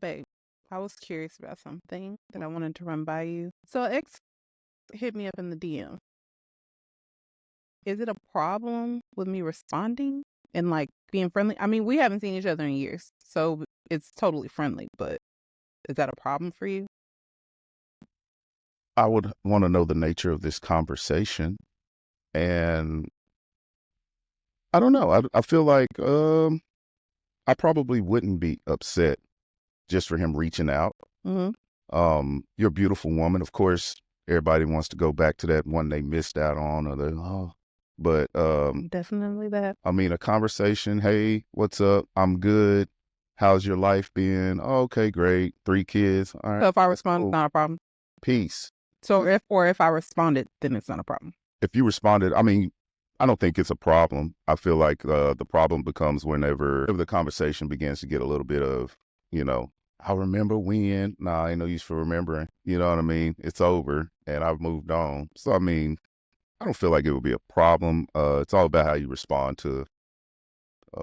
babe, I was curious about something that I wanted to run by you. So, ex hit me up in the DM. Is it a problem with me responding and like being friendly? I mean, we haven't seen each other in years, so it's totally friendly, but is that a problem for you? I would want to know the nature of this conversation. And I don't know. I feel like I probably wouldn't be upset just for him reaching out. Hmm. You're a beautiful woman. Of course, everybody wants to go back to that one they missed out on or but Definitely that. I mean a conversation, hey, what's up? I'm good. How's your life been? Oh, okay, great. 3 kids. All right, So if I that's respond, it's cool. not a problem. Peace. So if I responded, then it's not a problem. If you responded, I mean, I don't think it's a problem. I feel like the problem becomes whenever the conversation begins to get a little bit of, you know, I remember when. Nah, ain't no use for remembering. You know what I mean? It's over, and I've moved on. So I mean, I don't feel like it would be a problem. It's all about how you respond to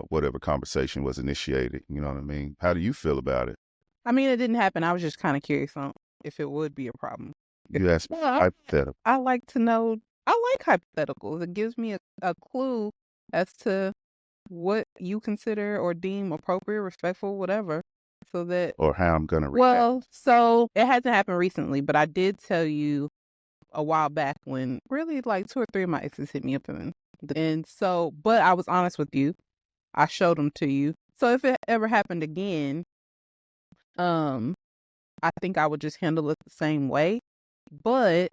whatever conversation was initiated. You know what I mean? How do you feel about it? I mean, it didn't happen. I was just kind of curious on if it would be a problem. If You asked me well, hypothetical. I like to know. I like hypotheticals. It gives me a clue as to what you consider or deem appropriate, respectful, whatever. So that, Or how I'm gonna react. well, so it hasn't happened recently, but I did tell you a while back when really like two or three of my exes hit me up and so, but I was honest with you. I showed them to you. So if it ever happened again, um, I think I would just handle it the same way. But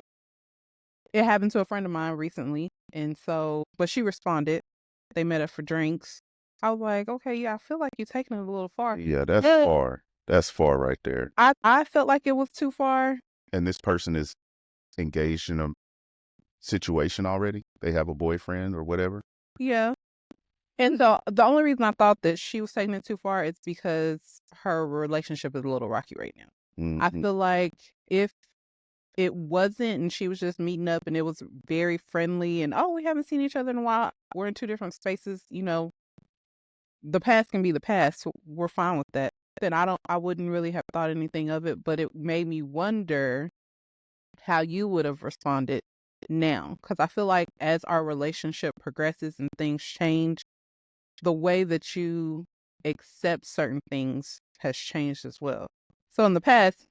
it happened to a friend of mine recently, and so, but she responded. They met up for drinks. I was like, okay, yeah, I feel like you're taking it a little far. Yeah, that's Yeah. far. That's far right there. I felt like it was too far. And this person is engaged in a situation already. They have a boyfriend or whatever. Yeah. And the only reason I thought that she was taking it too far is because her relationship is a little rocky right now. I Mhm. feel like if it wasn't and she was just meeting up and it was very friendly and oh, we haven't seen each other in a while. We're in two different spaces, the past can be the past. So we're fine with that. Then I wouldn't really have thought anything of it, but it made me wonder how you would have responded now. Because I feel like as our relationship progresses and things change, the way that you accept certain things has changed as well. So in the past,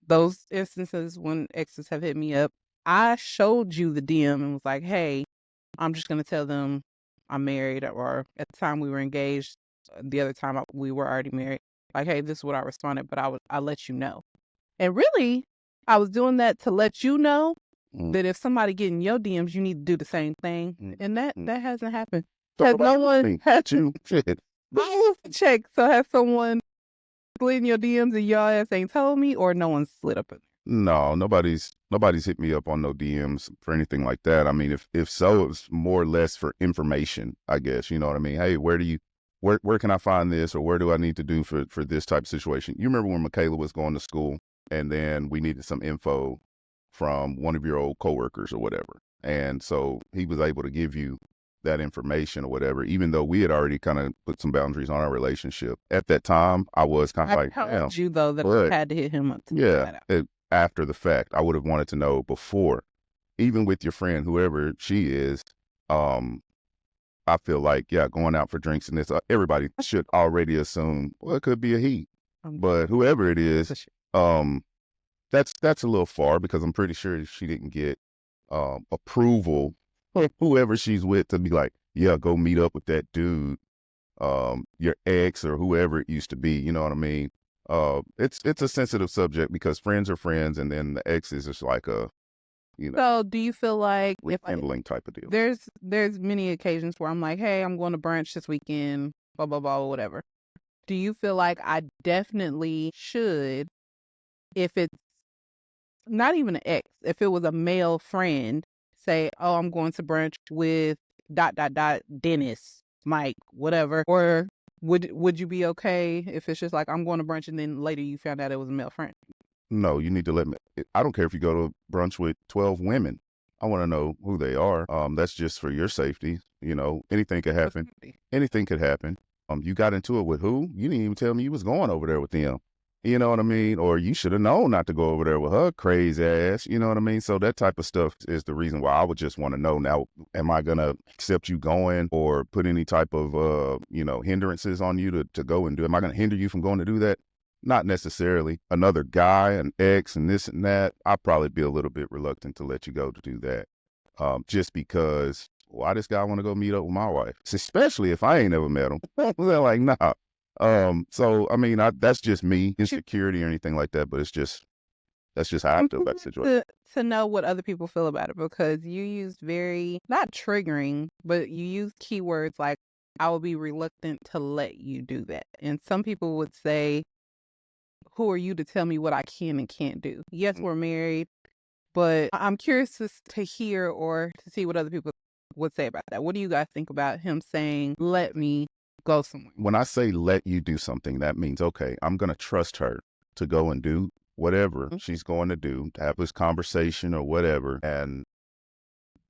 those instances when exes have hit me up, I showed you the DM and was like, hey, I'm just going to tell them I'm married, or at the time we were engaged, the other time we were already married. Like, hey, this is what I responded, but I let you know. And really, I was doing that to let you know Mm, that if somebody get in your DMs, you need to do the same thing. mm, And that mm. that hasn't happened. So Has no nobody one me. has You shit. I have to check. So has someone slid in your DMs and y'all ass ain't told me, or no one slid up in No, nobody's hit me up on no DMs for anything like that. I mean, if so, it's more or less for information, I guess. You know what I mean? Hey, where can I find this, or where do I need to do for this type of situation? You remember when Michaela was going to school and then we needed some info from one of your old coworkers or whatever. And so he was able to give you that information or whatever, even though we had already kind of put some boundaries on our relationship. At that time, I was kind of I like, damn, told you though that I but had to hit him up to find yeah, that out. after the fact, I would have wanted to know before, even with your friend, whoever she is. Um, I feel like, yeah, going out for drinks and this, everybody should already assume, well, it could be a he, Um, but whoever it it's is, a shit. um, that's a little far because I'm pretty sure she didn't get approval from whoever she's with to be like, yeah, go meet up with that dude, your ex or whoever it used to be. You know what I mean? It's a sensitive subject because friends are friends, and then the ex is just like a you know So do you feel like if rekindling type of deal. there's many occasions where I'm like, hey, I'm going to brunch this weekend, blah blah blah, whatever. Do you feel like I definitely should, if it's not even an ex, if it was a male friend, say, oh, I'm going to brunch with dot dot dot Dennis, Mike, whatever, or would you be okay if it's just like I'm going to brunch and then later you found out it was a male friend? No, you need to let me. I don't care if you go to brunch with 12 women. I want to know who they are. That's just for your safety. You know, anything could For happen. safety. Anything could happen. You got into it with who? You didn't even tell me you was going over there with them. You know what I mean? Or you should have known not to go over there with her crazy ass. You know what I mean? So that type of stuff is the reason why I would just want to know now, am I going to accept you going or put any type of, hindrances on you to go and do? Am I going to hinder you from going to do that? Not necessarily. Another guy, an ex and this and that, I'd probably be a little bit reluctant to let you go to do that. Just because why this guy want to go meet up with my wife, especially if I ain't ever met him. They're like, nah. So I mean, that's just me, insecurity or anything like that, but that's just how I I'm feel about the curious situation. to know what other people feel about it because you used very, not triggering, but you used keywords like, I will be reluctant to let you do that. And some people would say, who are you to tell me what I can and can't do? Yes, we're married, but I'm curious to hear or to see what other people would say about that. What do you guys think about him saying, let me go somewhere? When I say let you do something, that means, okay, I'm going to trust her to go and do whatever she's going to do, to have this conversation or whatever, and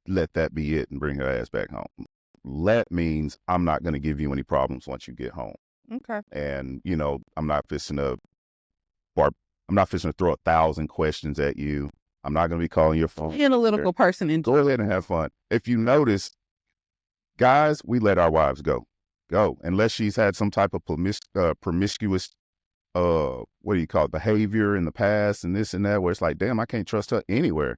let that be it and bring her ass back home. Let means I'm not going to give you any problems once you get home. Okay. And, I'm not fixing to throw 1,000 questions at you. I'm not going to be calling your phone. Analytical person. Go ahead and have fun. If you notice, guys, we let our wives go, unless she's had some type of promiscuous, behavior in the past and this and that, where it's like, damn, I can't trust her anywhere.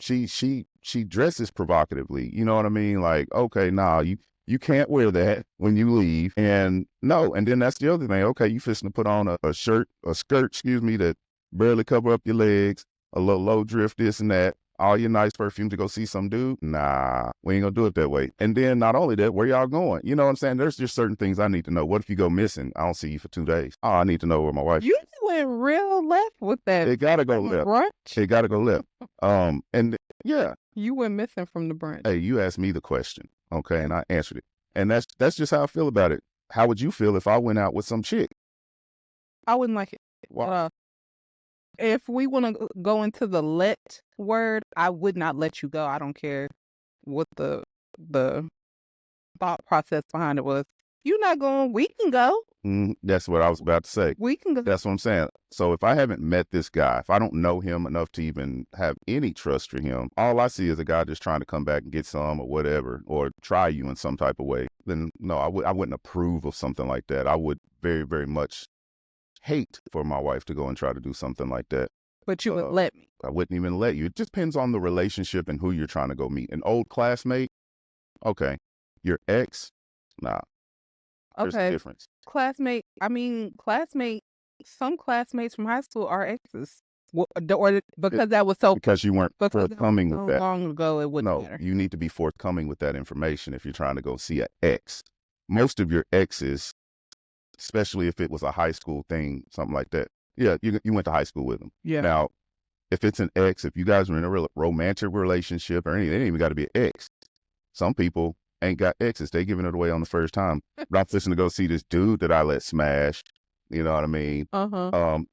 She dresses provocatively. You know what I mean? Like, okay, nah, you can't wear that when you leave. And no, and then that's the other thing. Okay, you fixing to put on a skirt, that barely cover up your legs, a little low drift, this and that, all your nice perfume to go see some dude. Nah, we ain't gonna do it that way. And then not only that, where y'all going? You know what I'm saying? There's just certain things I need to know. What if you go missing? I don't see you for 2 days. Oh, I need to know where my wife is. You went real left with that. It gotta go left. Brunch? It gotta go left. And yeah. You went missing from the brunch. Hey, you asked me the question, okay, and I answered it. And that's just how I feel about it. How would you feel if I went out with some chick? I wouldn't like it. Why? If we want to go into the let word, I would not let you go. I don't care what the thought process behind it was. You're not going, we can go. That's what I was about to say. We can go. That's what I'm saying. So if I haven't met this guy, if I don't know him enough to even have any trust for him, all I see is a guy just trying to come back and get some or whatever, or try you in some type of way, then no, I wouldn't approve of something like that. I would very, very much hate for my wife to go and try to do something like that. But you would let me. I wouldn't even let you. It just depends on the relationship and who you're trying to go meet. An old classmate, okay. Your ex, nah. There's a difference. Classmate, some classmates from high school are exes. Or because that was so... Because you weren't forthcoming with that. Long ago, it wouldn't matter. No, you need to be forthcoming with that information if you're trying to go see an ex. Most of your exes, especially if it was a high school thing, something like that. Yeah, you went to high school with them. Yeah. Now, if it's an ex, if you guys are in a real romantic relationship or anything, it ain't even got to be an ex. Some people ain't got exes. They giving it away on the first time. But I'm listening to go see this dude that I let smash. You know what I mean?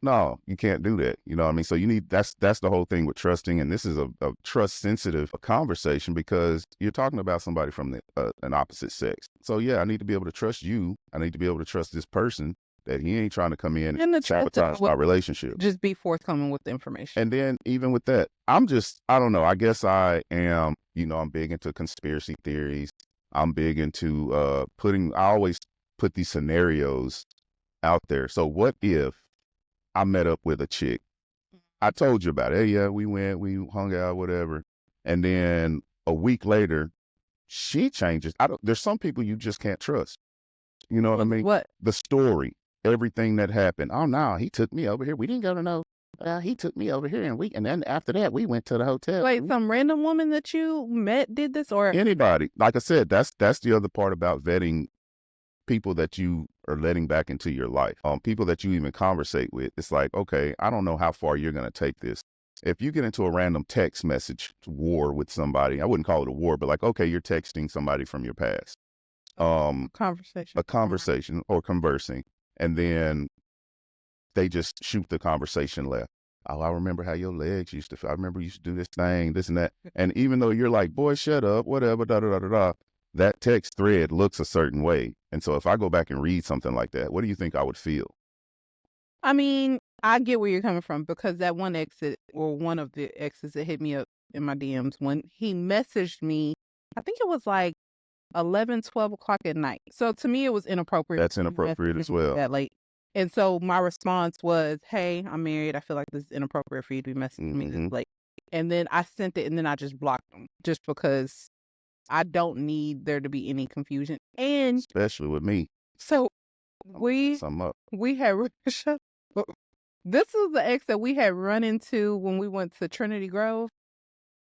No, you can't do that. You know what I mean? So you need, that's the whole thing with trusting. And this is a trust sensitive conversation because you're talking about somebody from an opposite sex. So yeah, I need to be able to trust you. I need to be able to trust this person that he ain't trying to come in and sabotage our relationship. Just be forthcoming with the information. And then even with that, I don't know. I guess I am, I'm big into conspiracy theories. I'm big into I always put these scenarios out there. So what if I met up with a chick? I told you about it. Hey, yeah, we hung out, whatever. And then a week later, she changes. There's some people you just can't trust. You know what I mean? What? The story, everything that happened. Oh, no, he took me over here. We didn't go to no. He took me over here and then after that, we went to the hotel. Wait, some random woman that you met did this or? Anybody. Like I said, that's the other part about vetting people that you are letting back into your life. People that you even conversate with. It's like, okay, I don't know how far you're going to take this. If you get into a random text message war with somebody, I wouldn't call it a war, but like, okay, you're texting somebody from your past. Conversation. A conversation or conversing. And then they just shoot the conversation left. Oh, I remember how your legs used to feel. I remember you used to do this thing, this and that. And even though you're like, boy, shut up, whatever, that text thread looks a certain way. And so if I go back and read something like that, what do you think I would feel? I mean, I get where you're coming from because that one one of the exes that hit me up in my DMs when he messaged me, I think it was like 11, 12 o'clock at night. So to me, it was inappropriate. That's inappropriate as well. That late. And so my response was, "Hey, I'm married. I feel like this is inappropriate for you to be messaging me this late." And then I sent it and then I just blocked him just because I don't need there to be any confusion. And especially with me. So we had this is the ex that we had run into when we went to Trinity Grove.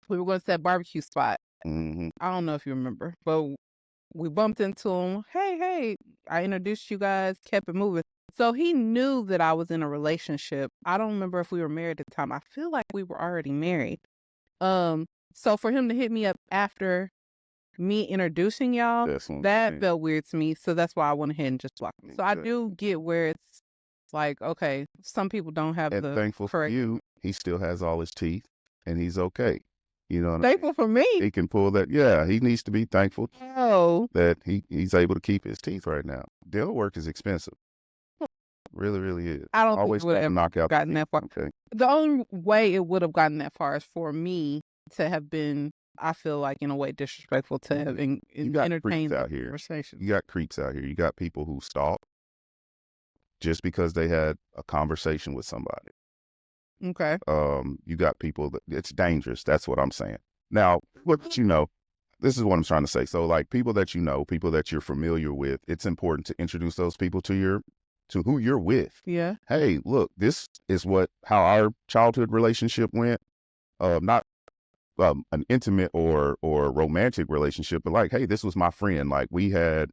We were going to that barbecue spot. I don't know if you remember, but we bumped into him. Hey, I introduced you guys, kept it moving. So he knew that I was in a relationship. I don't remember if we were married at the time. I feel like we were already married. So for him to hit me up after me introducing y'all, that felt weird to me. So that's why I went ahead and just blocked him. So I do get where it's like, okay, some people don't have and the thankful correct. For you, he still has all his teeth and he's okay. You know what thankful I mean? For me. He can pull that. Yeah, he needs to be thankful that he's able to keep his teeth right now. Dental work is expensive. Really, really is. I don't always think it would have knock out gotten that far. Okay. The only way it would have gotten that far is for me to have been, I feel like, in a way disrespectful to have entertained out here. Conversation. You got creeps out here. You got people who stalk just because they had a conversation with somebody. Okay. You got people that it's dangerous. That's what I'm saying. Now, what you know, this is what I'm trying to say. So, like people that you know, people that you're familiar with, it's important to introduce those people to who you're with. Yeah. Hey, look, this is how our childhood relationship went. Not an intimate or romantic relationship, but like, hey, this was my friend. Like we had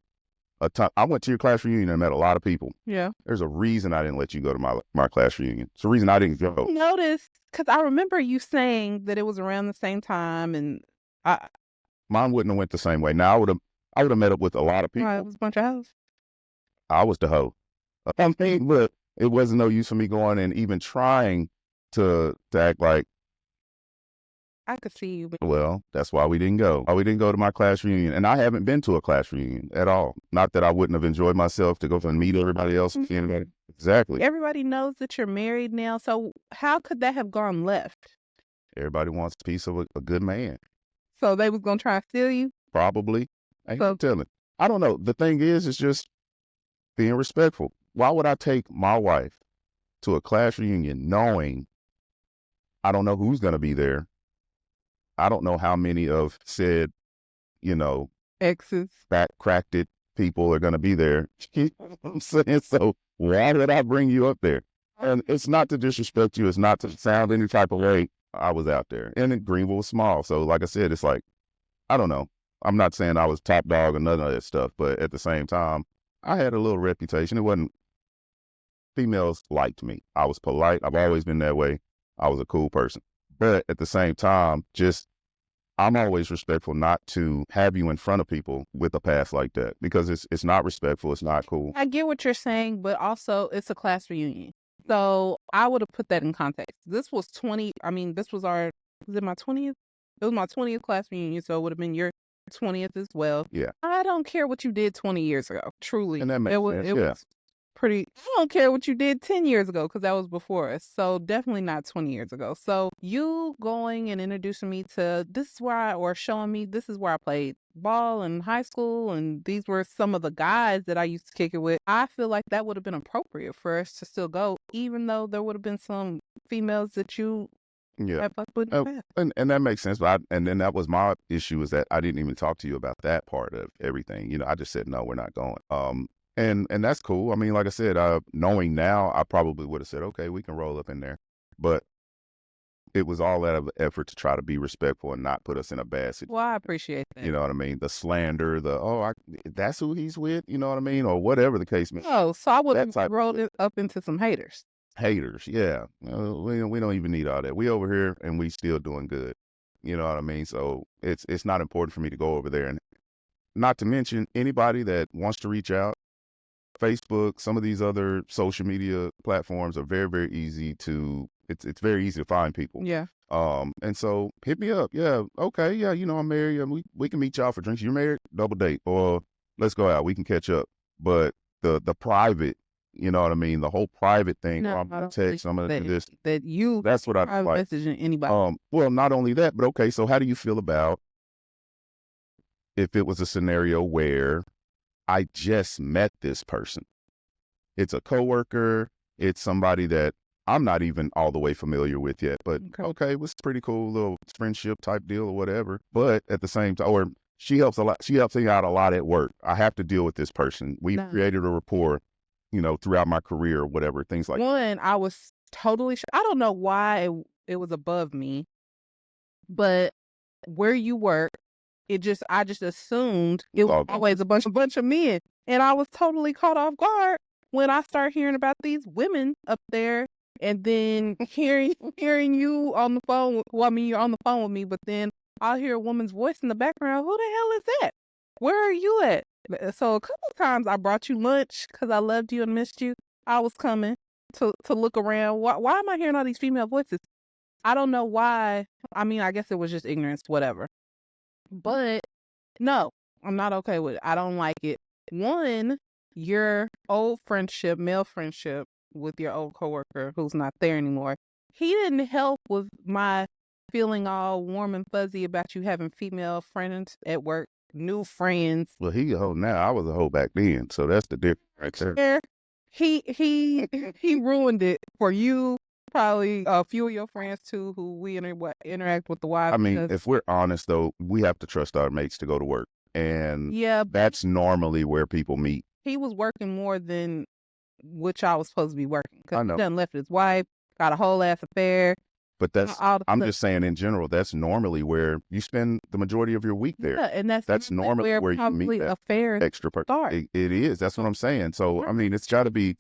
a ton. I went to your class reunion and met a lot of people. Yeah. There's a reason I didn't let you go to my class reunion. It's a reason I didn't go. I noticed because I remember you saying that it was around the same time, and mine wouldn't have went the same way. Now I would have met up with a lot of people. It was a bunch of hoes. I was the hoe. I mean, but it wasn't no use for me going and even trying to act like. I could see you. Well, that's why we didn't go. We didn't go to my class reunion. And I haven't been to a class reunion at all. Not that I wouldn't have enjoyed myself to go and meet everybody else. Exactly. Everybody knows that you're married now. So how could that have gone left? Everybody wants a piece of a good man. So they was going to try to steal you? Probably. I ain't telling. I don't know. The thing is, it's just being respectful. Why would I take my wife to a class reunion knowing I don't know who's going to be there? I don't know how many of said, exes, cracked it people are going to be there. You know what I'm saying? So why would I bring you up there? And it's not to disrespect you. It's not to sound any type of way. I was out there. And Greenville was small. So like I said, it's like, I don't know. I'm not saying I was top dog or none of that stuff. But at the same time, I had a little reputation. It wasn't, females liked me. I was polite. I've always been that way. I was a cool person. But at the same time, I'm always respectful not to have you in front of people with a past like that because it's not respectful. It's not cool. I get what you're saying, but also it's a class reunion. So I would have put that in context. This was was it my 20th? It was my 20th class reunion. So it would have been your 20th as well. Yeah. I don't care what you did 20 years ago. Truly. And that makes sense. It was pretty. I don't care what you did 10 years ago because that was before us. So definitely not 20 years ago. So you going and introducing me to showing me this is where I played ball in high school and these were some of the guys that I used to kick it with. I feel like that would have been appropriate for us to still go, even though there would have been some females that you had fucked with in the past. And that makes sense. But and then that was my issue is that I didn't even talk to you about that part of everything. I just said, no, we're not going. And that's cool. I mean, like I said, knowing now, I probably would have said, okay, we can roll up in there. But it was all out of effort to try to be respectful and not put us in a bad situation. Well, I appreciate that. You know what I mean? The slander, that's who he's with, you know what I mean? Or whatever the case may be. Oh, so I would have rolled it up into some haters. Haters, yeah. We don't even need all that. We over here and we still doing good. You know what I mean? So it's not important for me to go over there. And not to mention anybody that wants to reach out, Facebook, some of these other social media platforms are very, very easy to, it's very easy to find people. Yeah. And so hit me up. Yeah. Okay. Yeah. I'm married. We can meet y'all for drinks. You're married? Double date or let's go out. We can catch up. But the private You know what I mean? The whole private thing. No, I'm I gonna don't believe text. I'm gonna do that this. that you That's what I private like. messaging anybody. Well, not only that, but okay. So how do you feel about if it was a scenario where I just met this person? It's a coworker. It's somebody that I'm not even all the way familiar with yet, but okay, it was pretty cool little friendship type deal or whatever. But at the same time, or she helps a lot. She helps me out a lot at work. I have to deal with this person. We've No. created a rapport, you know, throughout my career or whatever, things like that. One, I was totally I don't know why it was above me, but where you work, I just assumed it was always a bunch of men. And I was totally caught off guard when I start hearing about these women up there and then hearing you on the phone. Well, I mean, you're on the phone with me, but then I'll hear a woman's voice in the background. Who the hell is that? Where are you at? So a couple of times I brought you lunch because I loved you and missed you. I was coming to look around. Why am I hearing all these female voices? I don't know why. I mean, I guess it was just ignorance, whatever. But no, I'm not okay with it. I don't like it. One, your old friendship, male friendship with your old coworker who's not there anymore, he didn't help with my feeling all warm and fuzzy about you having female friends at work, new friends. Well, he a hoe now. I was a hoe back then, so that's the difference right there. He ruined it for you. Probably a few of your friends too, who we interact with the wives. I mean, if we're honest though, we have to trust our mates to go to work, and yeah, that's normally where people meet. He was working more than which I was supposed to be working I because know. he done left his wife, got a whole ass affair. But I'm just saying in general, that's normally where you spend the majority of your week there. Yeah, and that's normally where you meet that affairs extra person. It is. That's what I'm saying. So, I mean, it's got to be,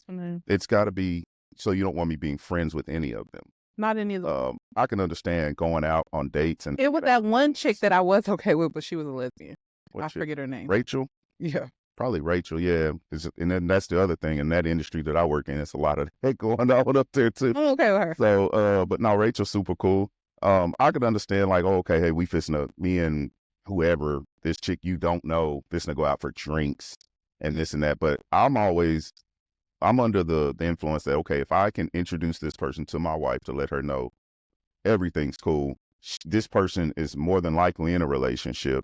so you don't want me being friends with any of them. Not any of them. I can understand going out on dates. And it was that one chick that I was okay with, but she was a lesbian. I forget her name. Rachel? Yeah. Probably Rachel, yeah. And then that's the other thing. In that industry that I work in, it's a lot of that going on up there too. I'm okay with her. So, but no, Rachel's super cool. I could understand like, oh, okay, hey, me and whoever, this chick you don't know, to go out for drinks and this and that. But I'm under the influence that, okay, if I can introduce this person to my wife to let her know everything's cool, this person is more than likely in a relationship.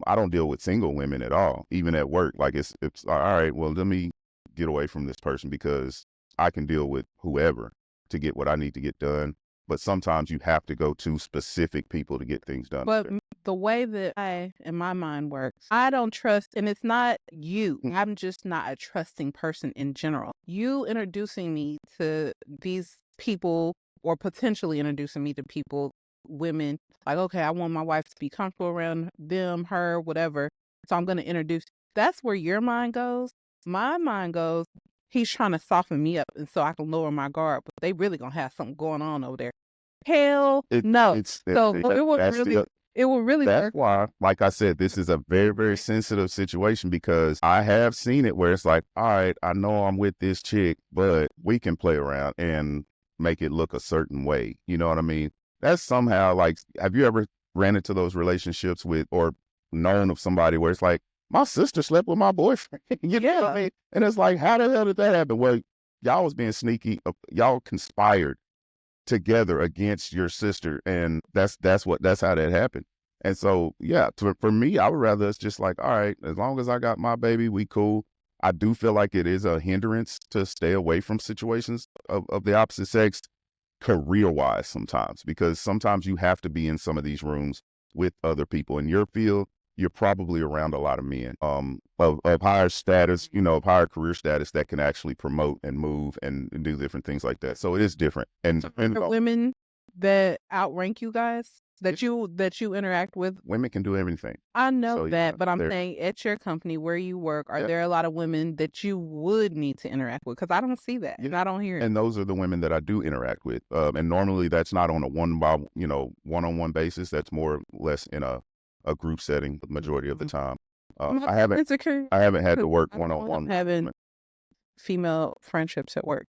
I don't deal with single women at all, even at work. Like it's all right, well, let me get away from this person because I can deal with whoever to get what I need to get done. But sometimes you have to go to specific people to get things done. But the way that in my mind works, I don't trust, and it's not you. I'm just not a trusting person in general. You introducing me to these people or potentially introducing me to people, women, like, okay, I want my wife to be comfortable around them, her, whatever. So I'm going to introduce. That's where your mind goes. My mind goes, he's trying to soften me up and so I can lower my guard, but they really going to have something going on over there. Hell no. It will really That's work. why, like I said, this is a very, very sensitive situation because I have seen it where it's like, all right, I know I'm with this chick, but we can play around and make it look a certain way. You know what I mean? That's somehow like, have you ever ran into those relationships with or known of somebody where it's like, my sister slept with my boyfriend? You know what I mean? And it's like, how the hell did that happen? Well, y'all was being sneaky. Y'all conspired together against your sister, and that's how that happened. And so, yeah, for me, I would rather it's just like, all right, as long as I got my baby, we cool. I do feel like it is a hindrance to stay away from situations of the opposite sex career-wise sometimes, because sometimes you have to be in some of these rooms with other people. In your field, you're probably around a lot of men of higher status, of higher career status that can actually promote and move and do different things like that. So it is different. And women that outrank you guys that you interact with. Women can do everything. I know that, but I'm saying at your company where you work, are there a lot of women that you would need to interact with? Because I don't see that. I don't hear it. And those are the women that I do interact with. And normally that's not on a one-on-one basis. That's more or less in a group setting the majority of the time. I haven't had to work one-on-one. Having female friendships at work.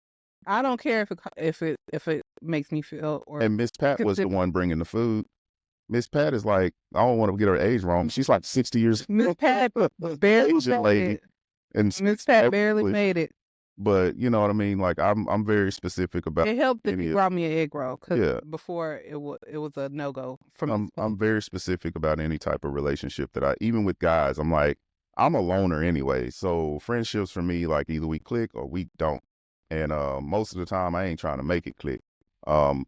I don't care if it makes me feel. And Miss Pat was the one bringing the food. Miss Pat is like, I don't want to get her age wrong. She's like 60 years old. Miss Pat barely made it. And Miss Pat barely made it. But you know what I mean? Like I'm very specific about It helped that any you of brought me an egg roll because yeah. before it was a no-go for me. I'm very specific about any type of relationship that I even with guys, I'm like, I'm a loner anyway. So friendships for me, like either we click or we don't. And most of the time I ain't trying to make it click.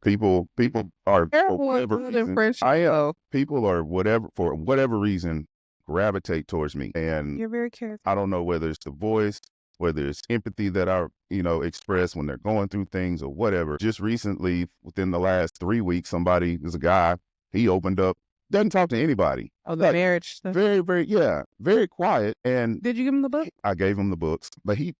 People are for Careful with whatever building reason. friendship, I am though. people are whatever for whatever reason gravitate towards me. And You're very careful. I don't know whether it's the voice, whether it's empathy that I, express when they're going through things or whatever. Just recently, within the last 3 weeks, there's a guy, he opened up, doesn't talk to anybody. Oh, the Like marriage stuff. very, very, yeah, very quiet. And Did you give him the book? I gave him the books, but he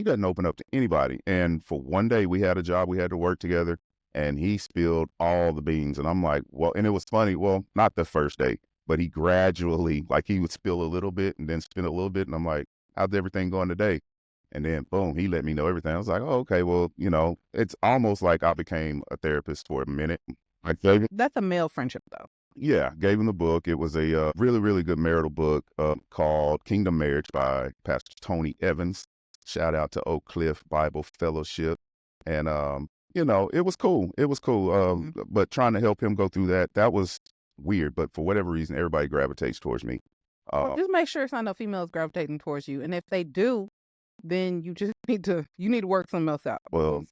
doesn't open up to anybody. And for one day we had a job, we had to work together, and he spilled all the beans. And I'm like, well, and it was funny. Well, not the first day, but he gradually, like he would spill a little bit and then spill a little bit. And I'm like, how's everything going today? And then boom, he let me know everything. I was like, oh, okay, well, it's almost like I became a therapist for a minute. Like, That's a male friendship, though. yeah, gave him the book. It was a really, really good marital book called Kingdom Marriage by Pastor Tony Evans. Shout out to Oak Cliff Bible Fellowship. And, it was cool. It was cool. But trying to help him go through that was weird. But for whatever reason, everybody gravitates towards me. Well, just make sure it's not no females gravitating towards you. And if they do, then you just need to work something else out. Well,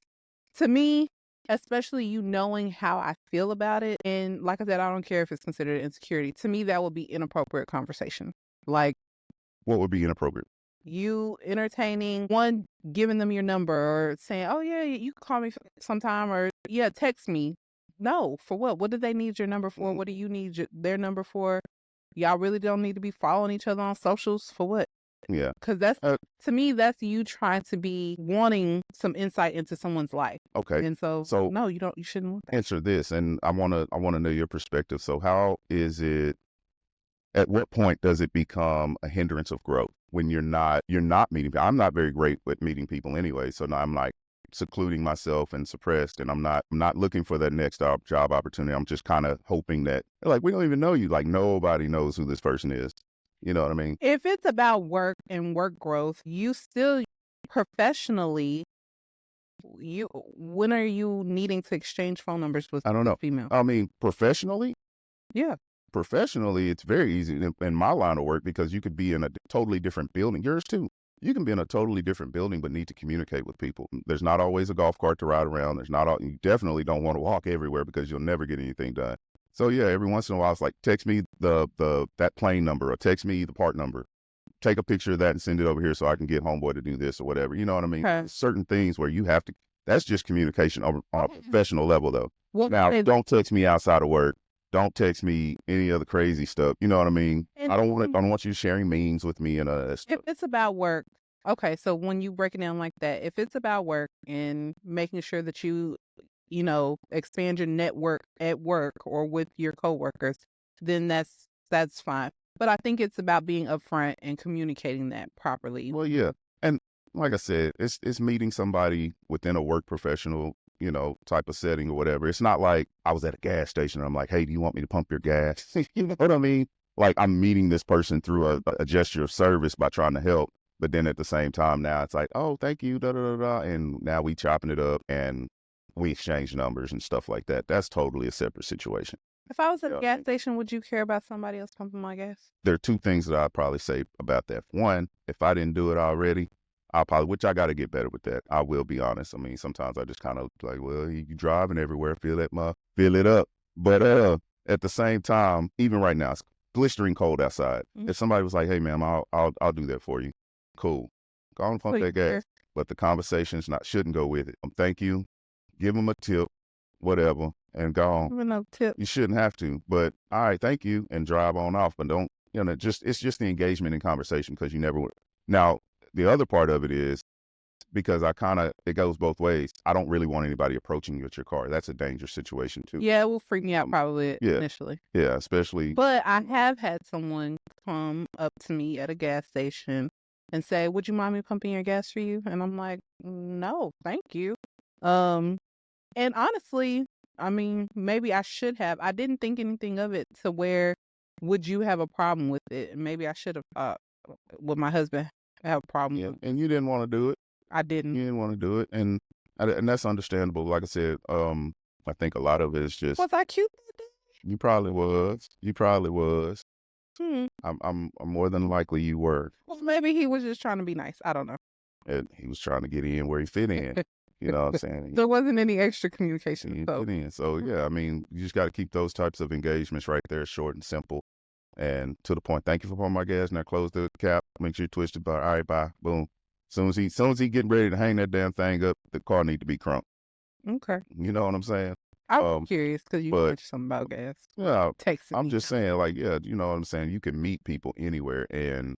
To me, especially you knowing how I feel about it, and like I said, I don't care if it's considered insecurity. To me, that would be inappropriate conversation. Like what would be inappropriate? you entertaining one, giving them your number or saying, "Oh yeah, you can call me sometime," or "Yeah, text me." No, for what? What do they need your number for? What do you need their number for? Y'all really don't need to be following each other on socials for what? Yeah. Because that's to me, that's you trying to be wanting some insight into someone's life. Okay. And so no, you don't. You shouldn't want that. Answer this, and I wanna know your perspective. So how is it? At what point does it become a hindrance of growth when you're not meeting people? I'm not very great with meeting people anyway, so now I'm like secluding myself and suppressed, and I'm not looking for that next job opportunity. I'm just kind of hoping that like we don't even know you, like nobody knows who this person is. You know what I mean? If it's about work and work growth, you still professionally, when are you needing to exchange phone numbers with I don't know. female? I mean, professionally, Yeah. it's very easy in my line of work because you could be in a totally different building. Yours too. You can be in a totally different building, but need to communicate with people. There's not always a golf cart to ride around. You definitely don't want to walk everywhere because you'll never get anything done. So yeah, every once in a while, it's like, text me that plane number or text me the part number. Take a picture of that and send it over here so I can get homeboy to do this or whatever. You know what I mean? Okay. Certain things where you have to, that's just communication on a professional level though. Well, Now, don't text me outside of work. Don't text me any other crazy stuff. You know what I mean? I don't want you sharing memes with me and that if stuff. it's about work, okay, so when you break it down like that, if it's about work and making sure that you expand your network at work or with your coworkers, then that's fine. But I think it's about being upfront and communicating that properly. Well, yeah. And like I said, it's meeting somebody within a work professional, type of setting or whatever. It's not like I was at a gas station and I'm like, hey, do you want me to pump your gas? You know what I mean? Like I'm meeting this person through a gesture of service by trying to help. But then at the same time, now it's like, oh, thank you, da da da da. And now we chopping it up and we exchange numbers and stuff like that. That's totally a separate situation. If I was at Yeah. a gas station, would you care about somebody else pumping my gas? There are two things that I'd probably say about that. One, if I didn't do it already, which I got to get better with that. I will be honest. I mean, sometimes I just kind of like, well, you driving everywhere, fill it up. But at the same time, even right now, it's blistering cold outside. Mhm. If somebody was like, hey, ma'am, I'll do that for you. Cool. Go on and pump that gas. But the conversations shouldn't go with it. Thank you. Give them a tip, whatever, and go on. No tip. You shouldn't have to, but all right, thank you, and drive on off. But don't, it's just the engagement and conversation because you never would. Now, the other part of it is because it goes both ways. I don't really want anybody approaching you at your car. That's a dangerous situation too. Yeah, it will freak me out probably initially. Yeah, especially. But I have had someone come up to me at a gas station and say, "Would you mind me pumping your gas for you?" And I'm like, "No, thank you." And honestly, I mean, maybe I should have. I didn't think anything of it to where would you have a problem with it? Maybe I should have with my husband I have a problem Yeah, with and you didn't want to do it. I You didn't. didn't want to do it, and that's understandable. Like I said, I think a lot of it is just Was I cute that day? you probably was. You probably was. Hmm. I'm more than likely you were. Well, maybe he was just trying to be nice. I don't know. And he was trying to get in where he fit in. You know what I'm saying? There wasn't any extra communication. He So fit in. So yeah, I mean, you just got to keep those types of engagements right there, short and simple, and to the point. Thank you for pouring my gas. Now close the cap. Make sure you twist it. All right, bye. Boom. Soon as he getting ready to hang that damn thing up, the car need to be crunked. okay. You know what I'm saying? I was curious because you but- mentioned something about gas. Yeah, Texting I'm me. just saying, like, yeah, you know what I'm saying? You can meet people anywhere, and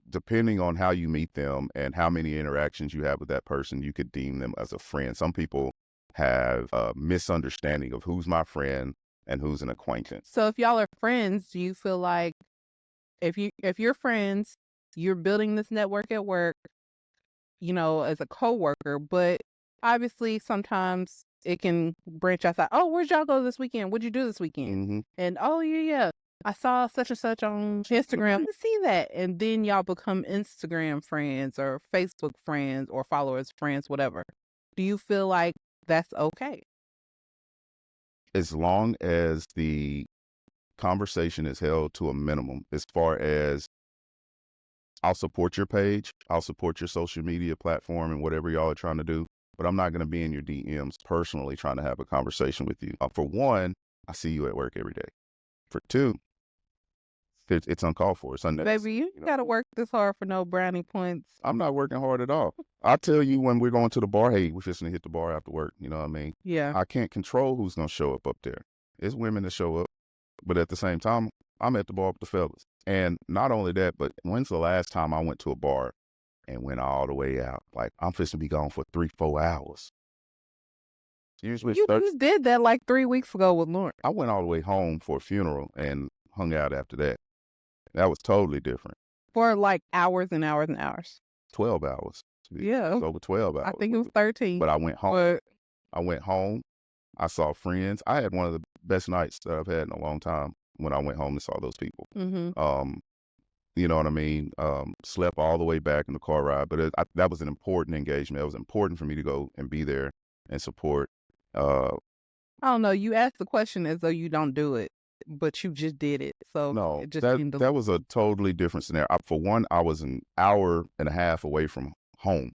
depending on how you meet them and how many interactions you have with that person, you could deem them as a friend. Some people have a misunderstanding of who's my friend and who's an acquaintance. So if y'all are friends, do you feel like if you're friends, you're building this network at work, you know, as a coworker, but obviously sometimes it can branch outside. Oh, where'd y'all go this weekend? What'd you do this weekend? Mm-hmm. And oh yeah, I saw such and such on Instagram. I see that. And then y'all become Instagram friends or Facebook friends or followers friends, whatever. Do you feel like that's okay? As long as the conversation is held to a minimum, as far as I'll support your page, I'll support your social media platform and whatever y'all are trying to do, but I'm not going to be in your DMs personally trying to have a conversation with you. For one, I see you at work every day. For two, it's uncalled for. It's unnecessary. Baby, you you know? gotta work this hard for no brownie points. I'm not working hard at all. I'll tell you when we're going to the bar, hey, we're just going to hit the bar after work. You know what I mean? Yeah. I can't control who's going to show up there. It's women that show up. But at the same time, I'm at the bar with the fellas. And not only that, but when's the last time I went to a bar and went all the way out? Like, I'm fixing to be gone for 3-4 hours. Usually You just did that like 3 weeks ago with Lauren. I went all the way home for a funeral and hung out after that. That was totally different. For like hours and hours and hours. 12 hours. Yeah. It's over 12 hours. I think it was 13. But I went home. But I went home. I saw friends. I had one of the best nights that I've had in a long time when I went home and saw those people. mm-hmm. You know what I mean? Slept all the way back in the car ride, but that was an important engagement. It was important for me to go and be there and support. I don't know. You asked the question as though you don't do it, but you just did it. So No, it just that was a totally different scenario. For one, I was an hour and a half away from home,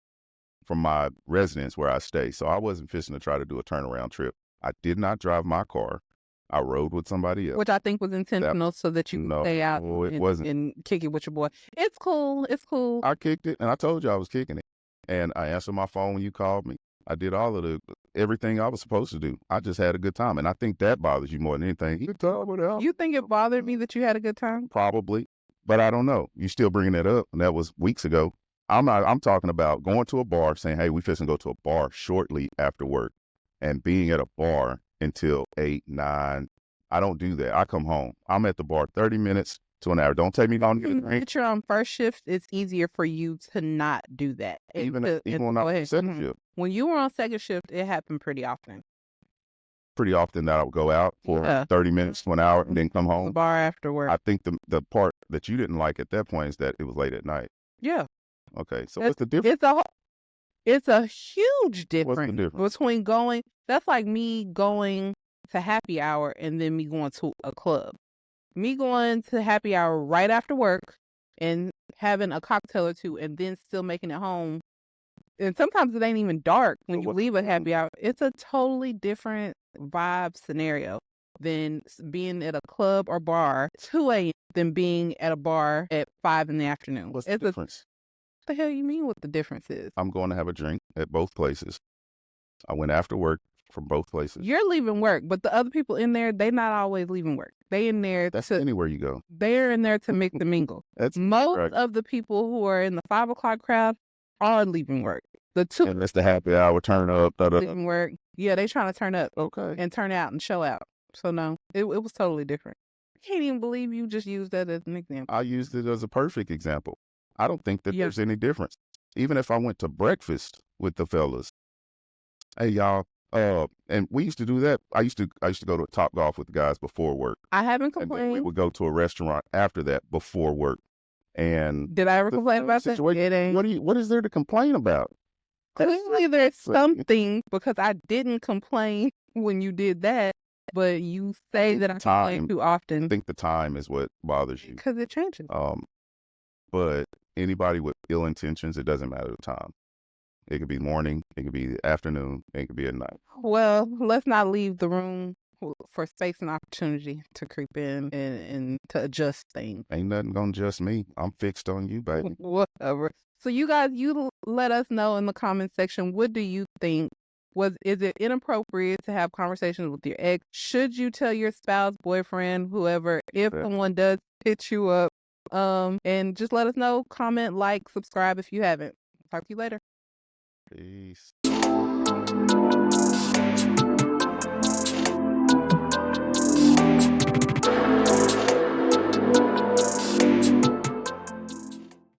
from my residence where I stay. So I wasn't fishing to try to do a turnaround trip. I did not drive my car. I rode with somebody else. Which I think was intentional so that you could stay out it wasn't. And kick it with your boy. It's cool. It's cool. I kicked it, and I told you I was kicking it. And I answered my phone when you called me. I did all of everything I was supposed to do. I just had a good time. And I think that bothers you more than anything. You think it bothered me that you had a good time? Probably. But I don't know. You still bringing that up, and that was weeks ago. I'm talking about going to a bar, saying, hey, we fixing to go to a bar shortly after work, and being at a bar until 8, 9. I don't do that. I come home. I'm at the bar 30 minutes to an hour. Don't take me long to get a drink. If you're on first shift, it's easier for you to not do that. Even when I'm on second shift. When you were on second shift, it happened pretty often. Pretty often that I would go out for 30 minutes to an hour and then come home. The bar after work. I think the part that you didn't like at that point is that it was late at night. Yeah. Okay, so what's the difference? It's a huge difference. What's the difference? Between going, that's like me going to happy hour and then me going to a club. Me going to happy hour right after work and having a cocktail or two and then still making it home. And sometimes it ain't even dark when you leave at happy hour. It's a totally different vibe scenario than being at a club or bar 2 a.m. than being at a bar at 5 in the afternoon. What's the difference? What the hell you mean what the difference is? I'm going to have a drink at both places. I went after work from both places. You're leaving work, but the other people in there, they not always leaving work. They in there That's anywhere you go. They're in there to mix and mingle. Most correct. of the people who are in the 5 o'clock crowd are leaving work. The two And that's the happy hour turn up. leaving work. Yeah, they trying to turn up Okay. and turn out and show out. So no, it was totally different. I can't even believe you just used that as an example. I used it as a perfect example. I don't think that Yeah. there's any difference. Even if I went to breakfast with the fellas, hey y'all, and we used to do that. I used to go to Topgolf with the guys before work. I haven't And then we complained. would go to a restaurant after that before work. And Did I ever the complain about that? situation, It ain't. what is there to complain about? Clearly, there's But something because I didn't complain when you did that, but you say that I complain time, too I often think the time is what bothers you. because it changes. But anybody with ill intentions, it doesn't matter the time. It could be morning, it could be afternoon, it could be at night. Well, let's not leave the room for space and opportunity to creep in and to adjust things. Ain't nothing gonna adjust me. I'm fixed on you, baby. Whatever. So you guys, you let us know in the comment section. What do you think? Is it inappropriate to have conversations with your ex? Should you tell your spouse, boyfriend, whoever, if Yeah. someone does hit you up? And just let us know. Comment, like, subscribe if you haven't. Talk to you later. Peace.